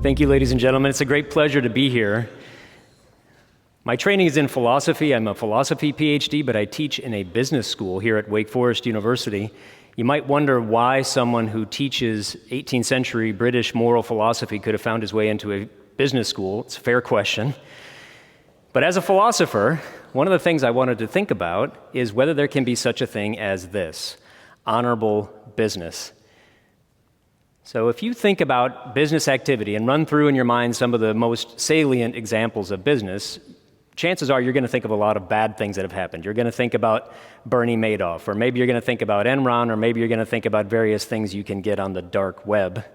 Thank you, ladies and gentlemen. It's a great pleasure to be here. My training is in philosophy. I'm a philosophy PhD, but I teach in a business school here at Wake Forest University. You might wonder why someone who teaches 18th century British moral philosophy could have found his way into a business school. It's a fair question. But as a philosopher, one of the things I wanted to think about is whether there can be such a thing as this: honorable business. So if you think about business activity and run through in your mind some of the most salient examples of business, chances are you're going to think of a lot of bad things that have happened. You're going to think about Bernie Madoff, or maybe you're going to think about Enron, or maybe you're going to think about various things you can get on the dark web.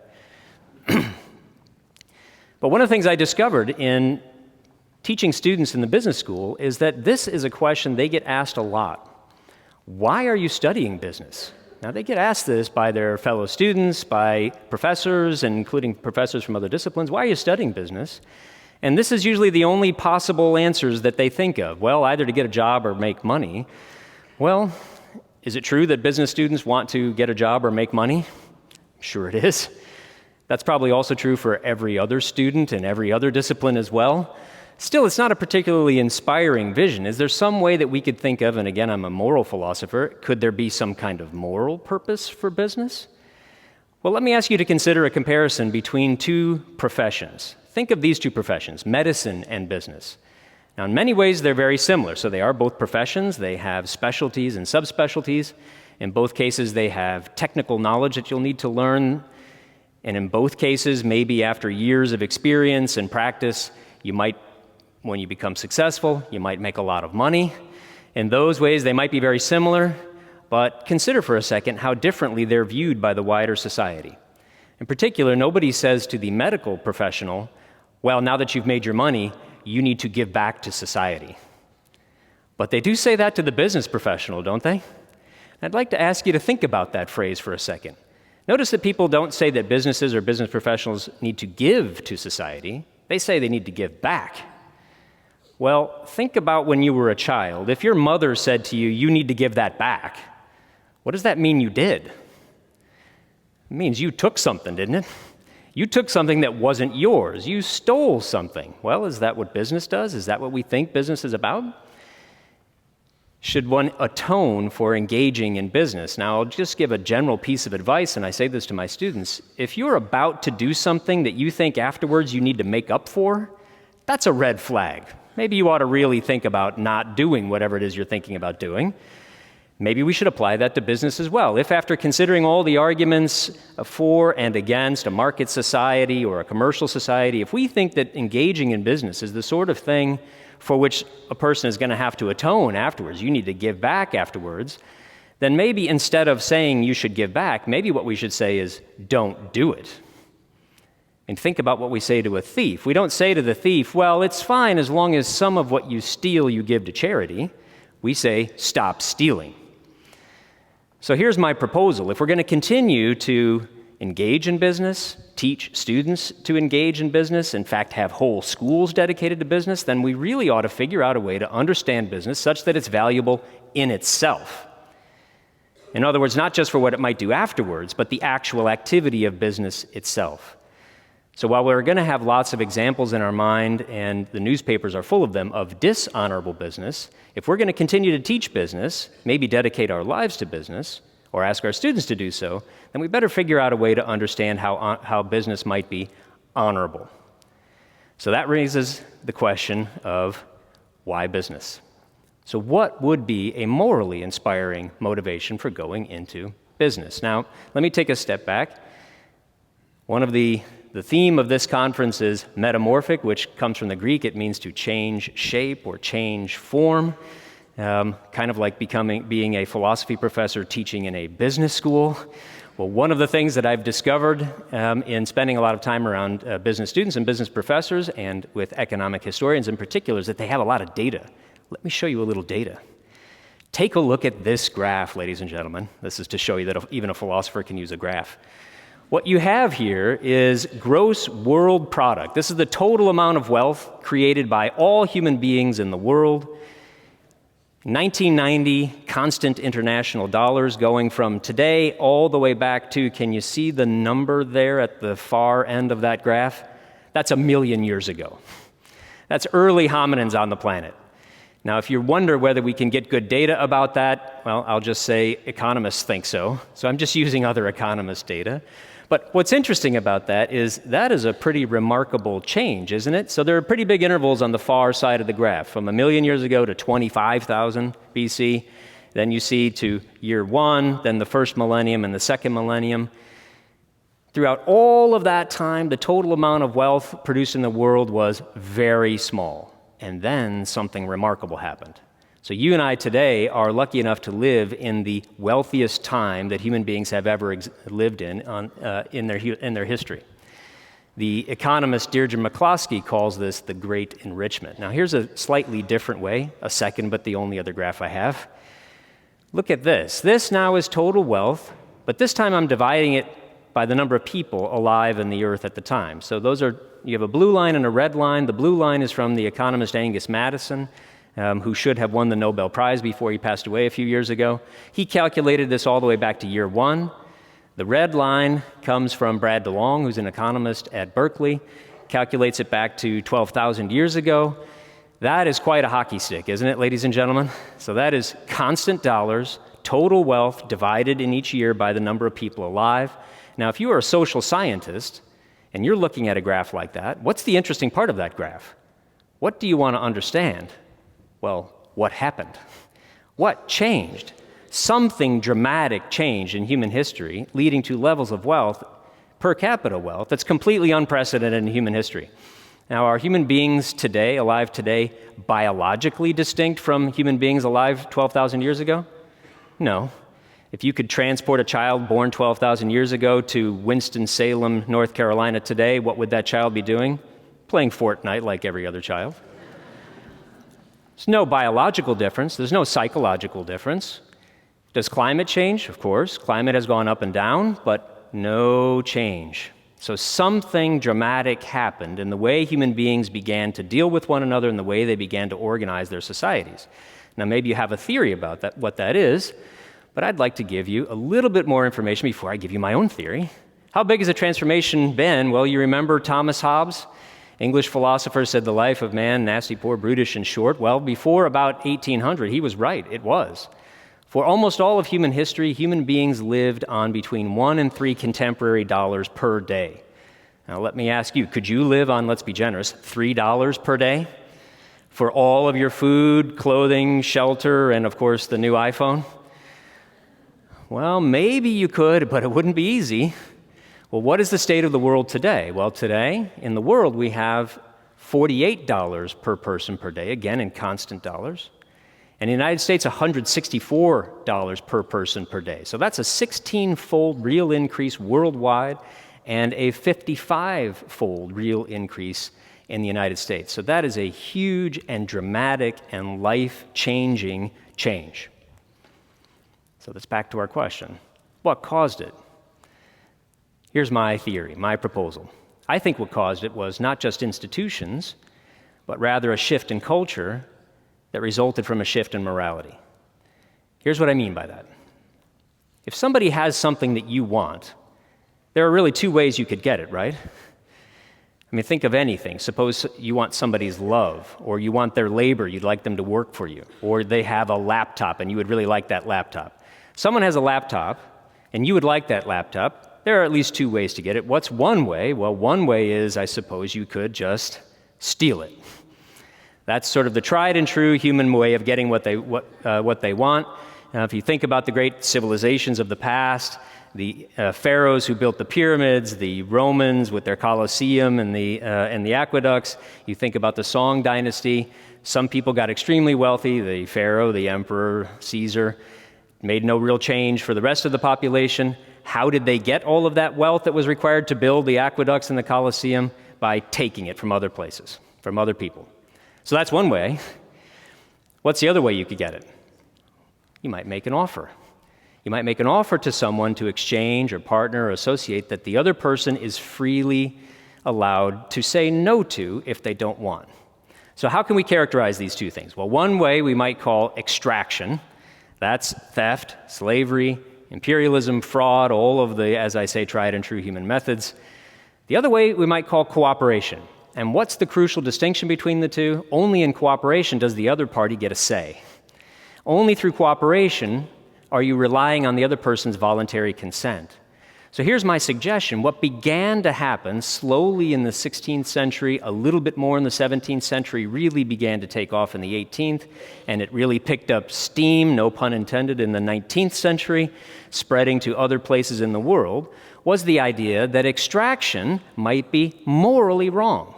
But one of the things I discovered in teaching students in the business school is that this is a question they get asked a lot. Why are you studying business? Now, they get asked this by their fellow students, by professors, and including professors from other disciplines. Why are you studying business? And this is usually the only possible answers that they think of. Well, either to get a job or make money. Well, is it true that business students want to get a job or make money? Sure it is. That's probably also true for every other student and every other discipline as well. Still, it's not a particularly inspiring vision. Is there some way that we could think of, and again, I'm a moral philosopher, could there be some kind of moral purpose for business? Well, let me ask you to consider a comparison between two professions. Think of these two professions, medicine and business. Now, in many ways, they're very similar. So they are both professions. They have specialties and subspecialties. In both cases, they have technical knowledge that you'll need to learn. And in both cases, maybe after years of experience and practice, when you become successful, you might make a lot of money. In those ways, they might be very similar, but consider for a second how differently they're viewed by the wider society. In particular, nobody says to the medical professional, well, now that you've made your money, you need to give back to society. But they do say that to the business professional, don't they? I'd like to ask you to think about that phrase for a second. Notice that people don't say that businesses or business professionals need to give to society. They say they need to give back. Well, think about when you were a child. If your mother said to you, you need to give that back, what does that mean you did? It means you took something, didn't it? You took something that wasn't yours. You stole something. Well, is that what business does? Is that what we think business is about? Should one atone for engaging in business? Now, I'll just give a general piece of advice, and I say this to my students. If you're about to do something that you think afterwards you need to make up for, that's a red flag. Maybe you ought to really think about not doing whatever it is you're thinking about doing. Maybe we should apply that to business as well. If after considering all the arguments for and against a market society or a commercial society, if we think that engaging in business is the sort of thing for which a person is going to have to atone afterwards, you need to give back afterwards, then maybe instead of saying you should give back, maybe what we should say is don't do it. And think about what we say to a thief. We don't say to the thief, well, it's fine as long as some of what you steal you give to charity. We say, stop stealing. So here's my proposal. If we're going to continue to engage in business, teach students to engage in business, in fact, have whole schools dedicated to business, then we really ought to figure out a way to understand business such that it's valuable in itself. In other words, not just for what it might do afterwards, but the actual activity of business itself. So while we're going to have lots of examples in our mind, and the newspapers are full of them, of dishonorable business, if we're going to continue to teach business, maybe dedicate our lives to business, or ask our students to do so, then we better figure out a way to understand how business might be honorable. So that raises the question of why business? So what would be a morally inspiring motivation for going into business? Now, let me take a step back. The theme of this conference is metamorphic, which comes from the Greek. It means to change shape or change form, kind of like being a philosophy professor teaching in a business school. Well, one of the things that I've discovered in spending a lot of time around business students and business professors, and with economic historians in particular, is that they have a lot of data. Let me show you a little data. Take a look at this graph, ladies and gentlemen. This is to show you that even a philosopher can use a graph. What you have here is gross world product. This is the total amount of wealth created by all human beings in the world. 1990, constant international dollars going from today all the way back to, can you see the number there at the far end of that graph? That's 1 million years ago. That's early hominins on the planet. Now, if you wonder whether we can get good data about that, well, I'll just say economists think so. So I'm just using other economist data. But what's interesting about that is a pretty remarkable change, isn't it? So there are pretty big intervals on the far side of the graph, from 1 million years ago to 25,000 BC. Then you see to year 1, then the first millennium and the second millennium. Throughout all of that time, the total amount of wealth produced in the world was very small. And then something remarkable happened. So you and I today are lucky enough to live in the wealthiest time that human beings have ever lived in their history. The economist Deirdre McCloskey calls this the Great Enrichment. Now here's a slightly different way, a second but the only other graph I have. Look at this. This now is total wealth, but this time I'm dividing it by the number of people alive in the earth at the time. So you have a blue line and a red line. The blue line is from the economist Angus Madison, who should have won the Nobel Prize before he passed away a few years ago. He calculated this all the way back to year 1. The red line comes from Brad DeLong, who's an economist at Berkeley, calculates it back to 12,000 years ago. That is quite a hockey stick, isn't it, ladies and gentlemen? So that is constant dollars, total wealth divided in each year by the number of people alive. Now, if you are a social scientist and you're looking at a graph like that, what's the interesting part of that graph? What do you want to understand? Well, what happened? What changed? Something dramatic changed in human history, leading to levels of wealth, per capita wealth, that's completely unprecedented in human history. Now, are human beings today, alive today, biologically distinct from human beings alive 12,000 years ago? No. If you could transport a child born 12,000 years ago to Winston-Salem, North Carolina today, what would that child be doing? Playing Fortnite like every other child. There's no biological difference. There's no psychological difference. Does climate change? Of course. Climate has gone up and down, but no change. So something dramatic happened in the way human beings began to deal with one another and the way they began to organize their societies. Now, maybe you have a theory about that, what that is, but I'd like to give you a little bit more information before I give you my own theory. How big has the transformation been? Well, you remember Thomas Hobbes? English philosopher said the life of man, nasty, poor, brutish, and short. Well, before about 1800, he was right. It was. For almost all of human history, human beings lived on between 1 and 3 contemporary dollars per day. Now, let me ask you, could you live on, let's be generous, $3 per day for all of your food, clothing, shelter, and of course, the new iPhone? Well, maybe you could, but it wouldn't be easy. Well, what is the state of the world today? Well, today, in the world, we have $48 per person per day, again, in constant dollars. And in the United States, $164 per person per day. So that's a 16-fold real increase worldwide and a 55-fold real increase in the United States. So that is a huge and dramatic and life-changing change. So that's back to our question. What caused it? Here's my theory, my proposal. I think what caused it was not just institutions, but rather a shift in culture that resulted from a shift in morality. Here's what I mean by that. If somebody has something that you want, there are really 2 ways you could get it, right? I mean, think of anything. Suppose you want somebody's love, or you want their labor, you'd like them to work for you, or they have a laptop and you would really like that laptop. Someone has a laptop and you would like that laptop. There are at least 2 ways to get it. What's one way? Well, one way is, I suppose, you could just steal it. That's sort of the tried and true human way of getting what they want. Now, if you think about the great civilizations of the past, the pharaohs who built the pyramids, the Romans with their Colosseum and the aqueducts, you think about the Song dynasty. Some people got extremely wealthy. The pharaoh, the emperor, Caesar, made no real change for the rest of the population. How did they get all of that wealth that was required to build the aqueducts and the Colosseum? By taking it from other places, from other people. So that's one way. What's the other way you could get it? You might make an offer. You might make an offer to someone to exchange or partner or associate that the other person is freely allowed to say no to if they don't want. So how can we characterize these 2 things? Well, one way we might call extraction. That's theft, slavery, imperialism, fraud, all of the, as I say, tried and true human methods. The other way we might call cooperation. And what's the crucial distinction between the two? Only in cooperation does the other party get a say. Only through cooperation are you relying on the other person's voluntary consent. So here's my suggestion. What began to happen slowly in the 16th century, a little bit more in the 17th century, really began to take off in the 18th, and it really picked up steam, no pun intended, in the 19th century, spreading to other places in the world, was the idea that extraction might be morally wrong.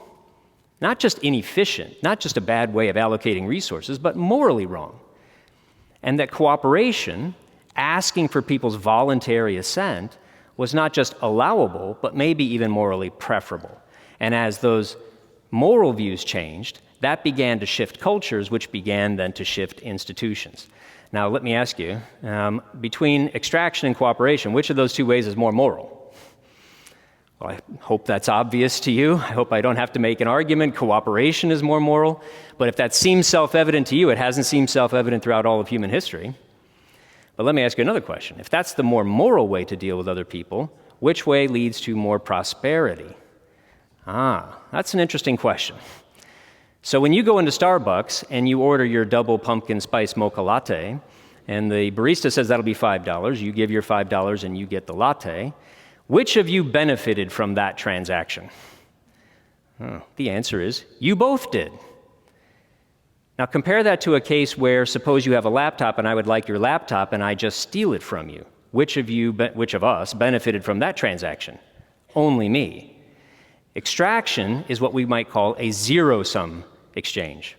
Not just inefficient, not just a bad way of allocating resources, but morally wrong. And that cooperation, asking for people's voluntary assent, was not just allowable, but maybe even morally preferable. And as those moral views changed, that began to shift cultures, which began then to shift institutions. Now, let me ask you, between extraction and cooperation, which of those two ways is more moral? Well, I hope that's obvious to you. I hope I don't have to make an argument. Cooperation is more moral. But if that seems self-evident to you, it hasn't seemed self-evident throughout all of human history. But let me ask you another question. If that's the more moral way to deal with other people, which way leads to more prosperity? That's an interesting question. So when you go into Starbucks and you order your double pumpkin spice mocha latte, and the barista says that'll be $5, you give your $5 and you get the latte, which of you benefited from that transaction? The answer is, you both did. Now compare that to a case where, suppose you have a laptop and I would like your laptop and I just steal it from you. Which of us benefited from that transaction? Only me. Extraction is what we might call a zero-sum exchange.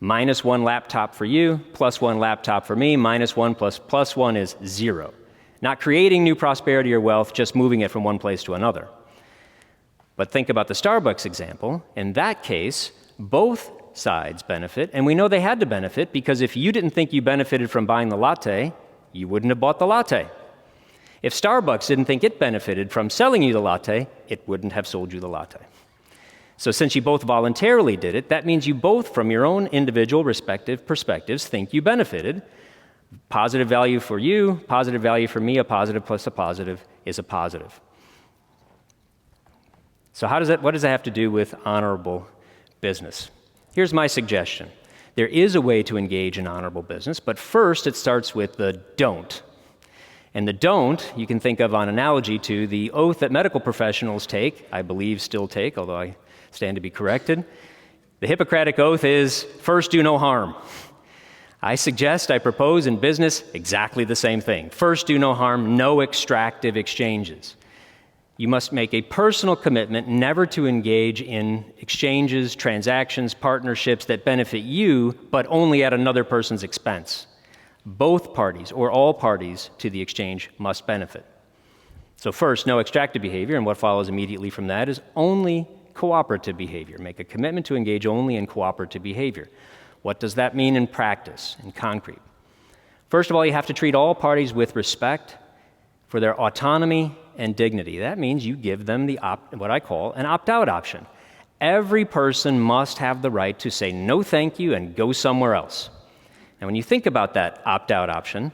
Minus one laptop for you, plus one laptop for me, minus one plus one is zero. Not creating new prosperity or wealth, just moving it from one place to another. But think about the Starbucks example. In that case, both sides benefit, and we know they had to benefit because if you didn't think you benefited from buying the latte, you wouldn't have bought the latte. If Starbucks didn't think it benefited from selling you the latte, it wouldn't have sold you the latte. So since you both voluntarily did it, that means you both, from your own individual respective perspectives, think you benefited. Positive value for you, positive value for me, a positive plus a positive is a positive. So what does that have to do with honorable business? Here's my suggestion. There is a way to engage in honorable business, but first it starts with the don't. And the don't, you can think of on analogy to the oath that medical professionals take, I believe still take, although I stand to be corrected. The Hippocratic Oath is, first do no harm. I propose in business exactly the same thing. First do no harm, no extractive exchanges. You must make a personal commitment never to engage in exchanges, transactions, partnerships that benefit you, but only at another person's expense. Both parties, or all parties to the exchange, must benefit. So first, no extractive behavior, and what follows immediately from that is only cooperative behavior. Make a commitment to engage only in cooperative behavior. What does that mean in practice, in concrete? First of all, you have to treat all parties with respect for their autonomy and dignity. That means you give them what I call an opt-out option. Every person must have the right to say no thank you and go somewhere else. Now when you think about that opt-out option,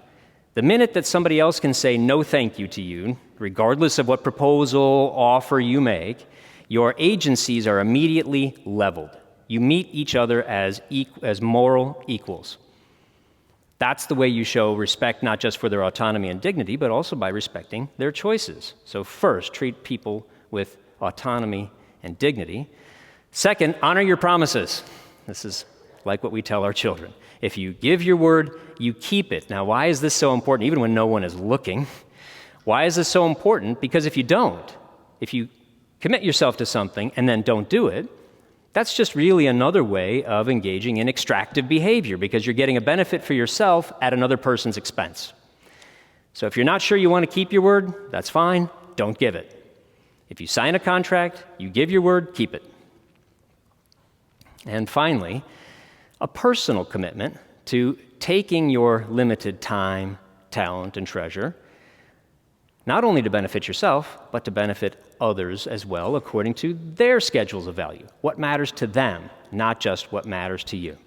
the minute that somebody else can say no thank you to you, regardless of what proposal, offer you make, your agencies are immediately leveled. You meet each other as moral equals. That's the way you show respect, not just for their autonomy and dignity, but also by respecting their choices. So first, treat people with autonomy and dignity. Second, honor your promises. This is like what we tell our children. If you give your word, you keep it. Now, why is this so important, even when no one is looking? Why is this so important? Because if you don't, if you commit yourself to something and then don't do it, that's just really another way of engaging in extractive behavior because you're getting a benefit for yourself at another person's expense. So if you're not sure you want to keep your word, that's fine, don't give it. If you sign a contract, you give your word, keep it. And finally, a personal commitment to taking your limited time, talent, and treasure, not only to benefit yourself, but to benefit others as well, according to their schedules of value. What matters to them, not just what matters to you.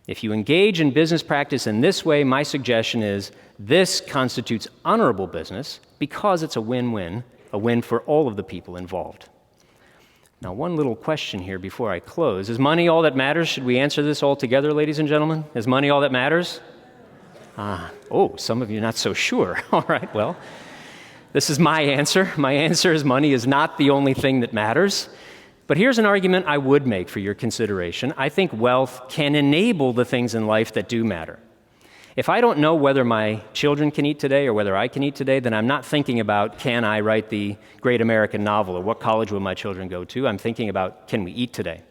If you engage in business practice in this way, my suggestion is this constitutes honorable business because it's a win-win, a win for all of the people involved. Now, one little question here before I close. Is money all that matters? Should we answer this all together, ladies and gentlemen? Is money all that matters? Some of you not so sure. All right, well, this is my answer. My answer is money is not the only thing that matters. But here's an argument I would make for your consideration. I think wealth can enable the things in life that do matter. If I don't know whether my children can eat today or whether I can eat today, then I'm not thinking about, can I write the great American novel, or what college will my children go to? I'm thinking about, can we eat today?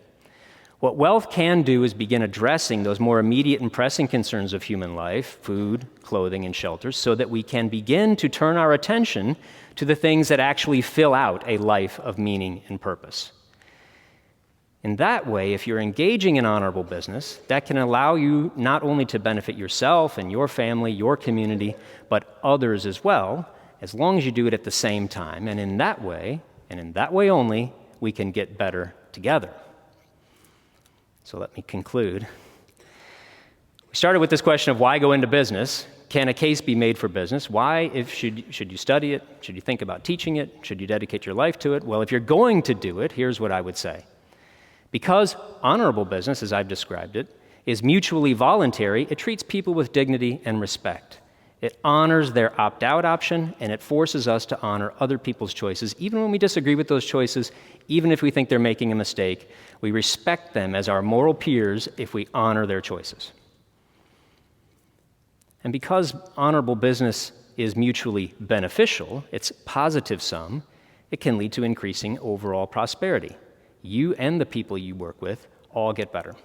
What wealth can do is begin addressing those more immediate and pressing concerns of human life, food, clothing, and shelter, so that we can begin to turn our attention to the things that actually fill out a life of meaning and purpose. In that way, if you're engaging in honorable business, that can allow you not only to benefit yourself and your family, your community, but others as well, as long as you do it at the same time. And in that way only, we can get better together. So let me conclude. We started with this question of why go into business? Can a case be made for business? Why? Should you study it? Should you think about teaching it? Should you dedicate your life to it? Well, if you're going to do it, here's what I would say. Because honorable business, as I've described it, is mutually voluntary, it treats people with dignity and respect. It honors their opt-out option, and it forces us to honor other people's choices, even when we disagree with those choices, even if we think they're making a mistake. We respect them as our moral peers if we honor their choices. And because honorable business is mutually beneficial, it's positive sum, it can lead to increasing overall prosperity. You and the people you work with all get better.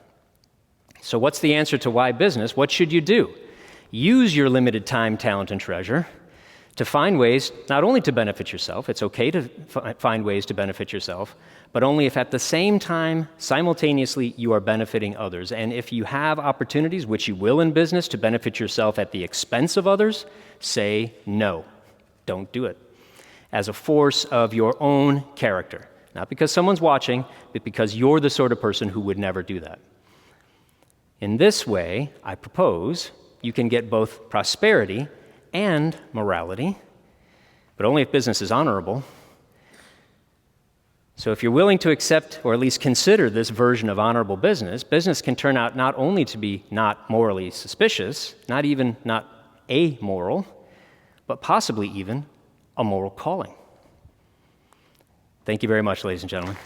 So what's the answer to why business? What should you do? Use your limited time, talent, and treasure to find ways not only to benefit yourself, it's okay to find ways to benefit yourself, but only if at the same time, simultaneously, you are benefiting others. And if you have opportunities, which you will in business, to benefit yourself at the expense of others, say no. Don't do it. As a force of your own character. Not because someone's watching, but because you're the sort of person who would never do that. In this way, I propose, you can get both prosperity and morality, but only if business is honorable. So if you're willing to accept, or at least consider this version of honorable business, business can turn out not only to be not morally suspicious, not even not amoral, but possibly even a moral calling. Thank you very much, ladies and gentlemen.